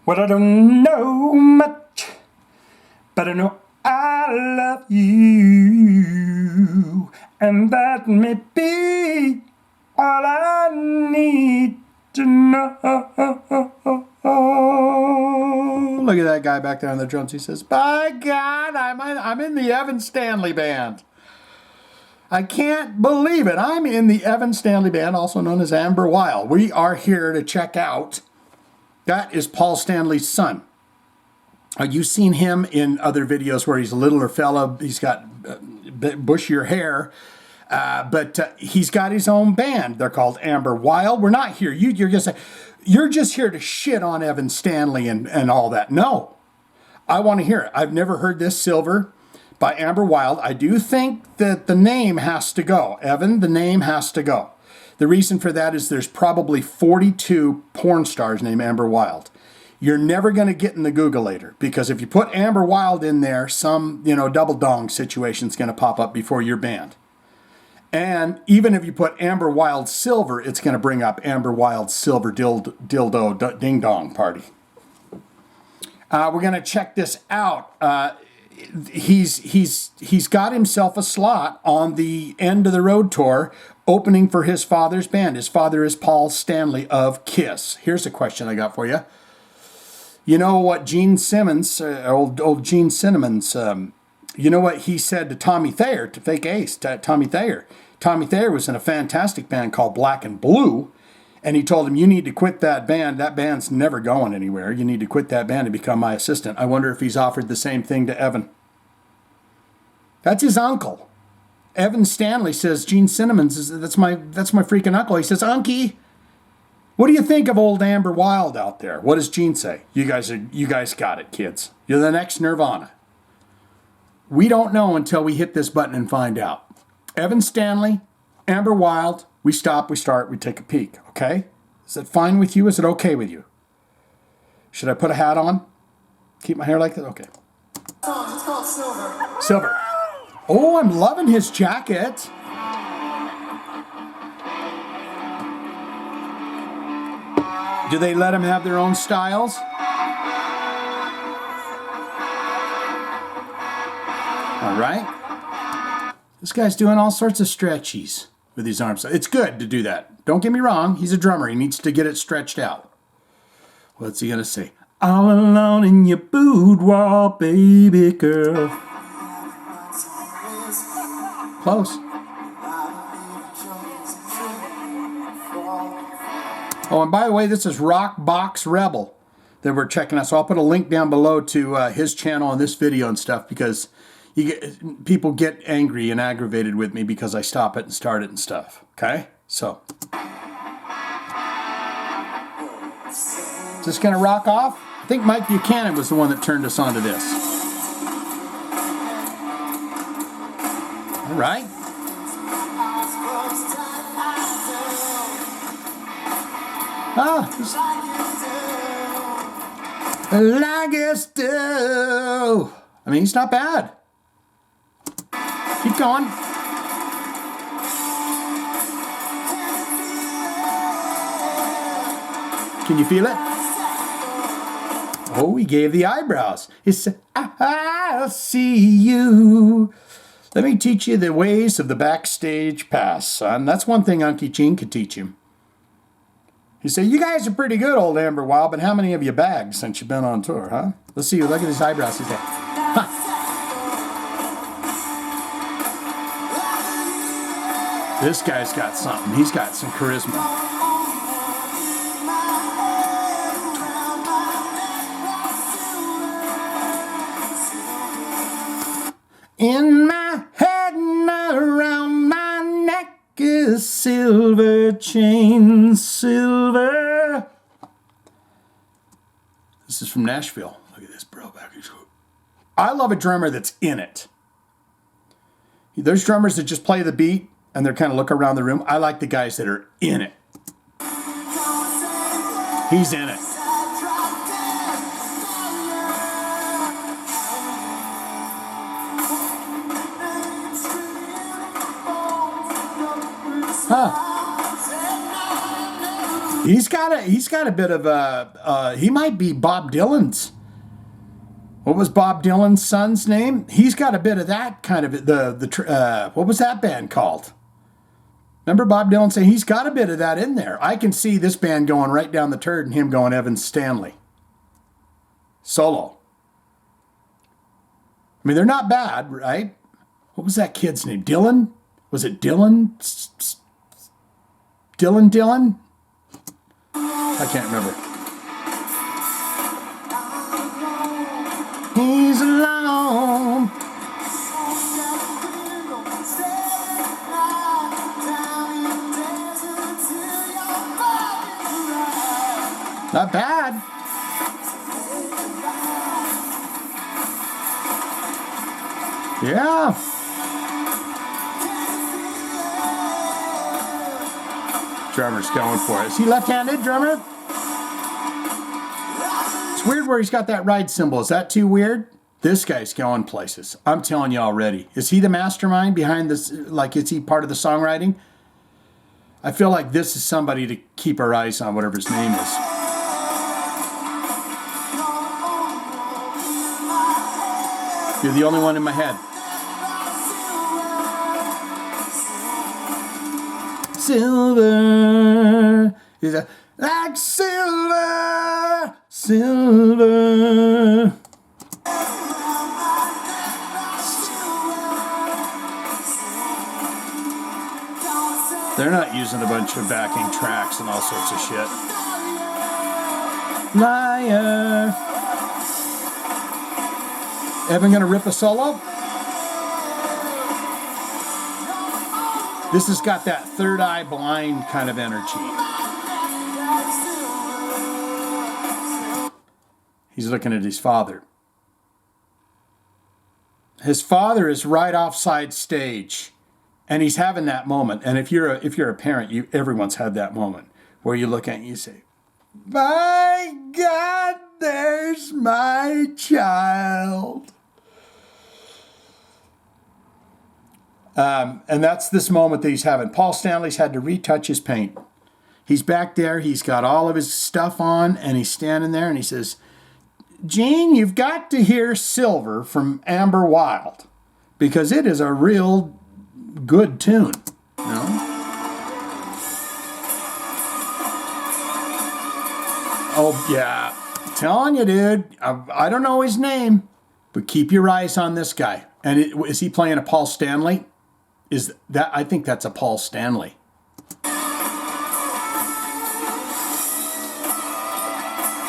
Well, I don't know much, but I know I love you, and that may be all I need to know. Look at that guy back there on the drums. He says, by God, I'm in the Evan Stanley band. I can't believe it. I'm in the Evan Stanley band, also known as Amber Wild. We are here to check out. That is Paul Stanley's son. You've seen him in other videos where he's a littler fella. He's got bushier hair. But he's got his own band. They're called Amber Wild. We're not here. You're just here to shit on Evan Stanley and all that. No. I want to hear it. I've never heard this Silver by Amber Wild. I do think that the name has to go. Evan, the name has to go. The reason for that is there's probably 42 porn stars named Amber Wild. You're never going to get in the Googleator, because if you put Amber Wild in there, some, double dong situation's going to pop up before your band. And even if you put Amber Wild Silver, it's going to bring up Amber Wild Silver dildo ding dong party. We're going to check this out. He's got himself a slot on the End of the Road tour, opening for his father's band. His father is Paul Stanley of Kiss. Here's a question I got for you. You know what Gene Simmons, old Gene Simmons, you know what he said to Tommy Thayer, to Fake Ace, to Tommy Thayer? Tommy Thayer was in a fantastic band called Black and Blue, and he told him, you need to quit that band. That band's never going anywhere. You need to quit that band and become my assistant. I wonder if he's offered the same thing to Evan. That's his uncle. Evan Stanley says, Gene Simmons, that's my freaking uncle. He says, Unky, what do you think of old Amber Wild out there? What does Gene say? You guys got it, kids. You're the next Nirvana. We don't know until we hit this button and find out. Evan Stanley, Amber Wild, we stop, we start, we take a peek, okay? Is it fine with you? Is it okay with you? Should I put a hat on? Keep my hair like that? Okay. It's called Silver. Silver. Oh, I'm loving his jacket. Do they let him have their own styles? All right. This guy's doing all sorts of stretchies with his arms. It's good to do that. Don't get me wrong. He's a drummer. He needs to get it stretched out. What's he going to say? All alone in your boudoir, baby girl. Close. Oh, and by the way, this is RockBoxRebel that we're checking out. So I'll put a link down below to his channel and this video and stuff, because people get angry and aggravated with me because I stop it and start it and stuff. Okay? So. Is this going to rock off? I think Mike Buchanan was the one that turned us on to this. All right. Like a stew. I mean, he's not bad. Keep going. Can you feel it? Oh, he gave the eyebrows. He said, I'll see you. Let me teach you the ways of the backstage pass, son. That's one thing Unky Gene could teach him. He said, you guys are pretty good, old Amber Wild, but how many of you bagged since you've been on tour, huh? Let's see. Look at his eyebrows. He said, huh. This guy's got something. He's got some charisma. In my head and around my neck is silver chain, silver. This is from Nashville. Look at this, bro. I love a drummer that's in it. There's drummers that just play the beat and they're kind of look around the room. I like the guys that are in it. He's in it. Huh. He's got a bit of a, he might be Bob Dylan's. What was Bob Dylan's son's name? He's got a bit of that kind of, what was that band called? Remember Bob Dylan saying he's got a bit of that in there. I can see this band going right down the turd and him going Evan Stanley. Solo. I mean, they're not bad, right? What was that kid's name? Dylan? Was it Dylan? Dylan? I can't remember. He's alone. Not bad. Yeah. Drummer's going for it. Is he left-handed, drummer? It's weird where he's got that ride cymbal. Is that too weird? This guy's going places. I'm telling you already. Is he the mastermind behind this? Like, is he part of the songwriting? I feel like this is somebody to keep our eyes on, whatever his name is. You're the only one in my head. Silver is like silver, silver. They're not using a bunch of backing tracks and all sorts of shit. Liar. Evan gonna rip a solo? This has got that third eye blind kind of energy. He's looking at his father. His father is right offside stage, and he's having that moment. And if you're a parent, everyone's had that moment where you look at it and you say, "My God, there's my child." And that's this moment that he's having. Paul Stanley's had to retouch his paint. He's back there. He's got all of his stuff on, and he's standing there, and he says, "Gene, you've got to hear Silver from Amber Wild, because it is a real good tune." You know? Oh, yeah. I'm telling you, dude. I don't know his name, but keep your eyes on this guy. And is he playing a Paul Stanley? I think that's a Paul Stanley.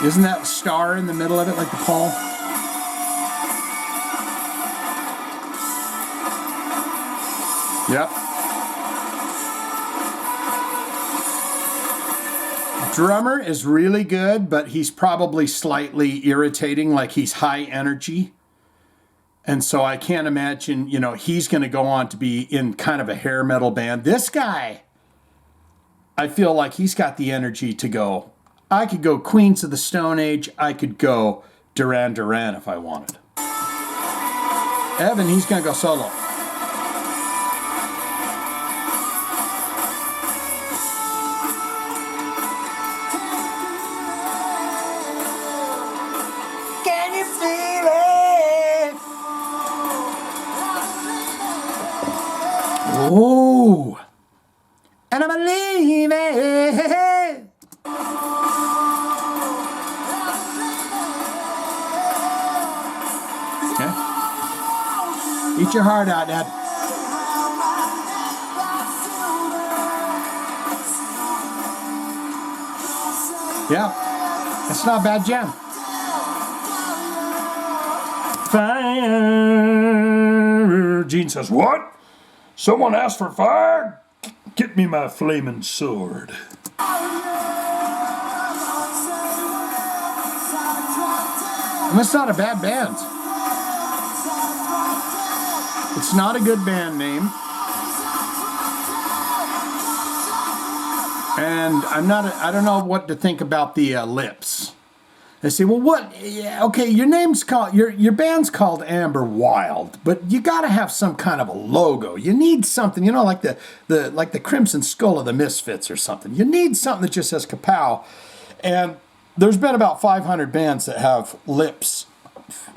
Isn't that star in the middle of it like the Paul? Yep. Drummer is really good, but he's probably slightly irritating, like he's high energy. And so I can't imagine, he's going to go on to be in kind of a hair metal band. This guy, I feel like he's got the energy to go. I could go Queens of the Stone Age. I could go Duran Duran if I wanted. Evan, he's going to go solo. Can you feel it? Oh, and I believe it. Okay. Eat your heart out, Dad. Yeah, that's not a bad jam. Fire. Gene says, "What? Someone asked for fire? Get me my flaming sword." And that's not a bad band. It's not a good band name. And I don't know what to think about the lips. They say, well, what? Yeah, okay, your name's called, your band's called Amber Wild, but you got to have some kind of a logo. You need something, you know, like the Crimson Skull of the Misfits or something. You need something that just says kapow. And there's been about 500 bands that have lips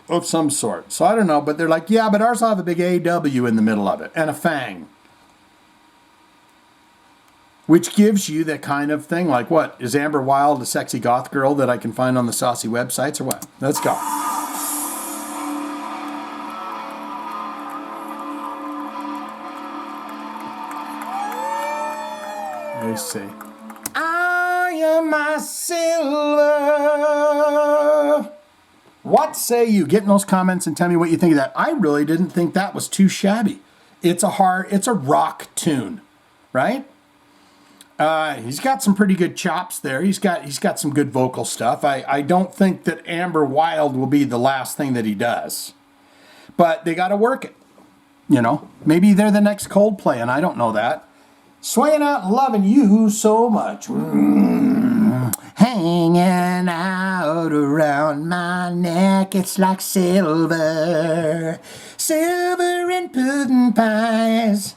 of some sort. So I don't know, but they're like, yeah, but ours will have a big AW in the middle of it and a fang. Which gives you the kind of thing like, what? Is Amber Wild a sexy goth girl that I can find on the saucy websites or what? Let's go. They say, I am my silver. What say you? Get in those comments and tell me what you think of that. I really didn't think that was too shabby. It's a rock tune, right? He's got some pretty good chops there. He's got some good vocal stuff. I don't think that Amber Wild will be the last thing that he does. But they got to work it. You know, maybe they're the next Coldplay, and I don't know that. Swaying out and loving you so much. Hanging out around my neck, it's like silver. Silver and pudding pies.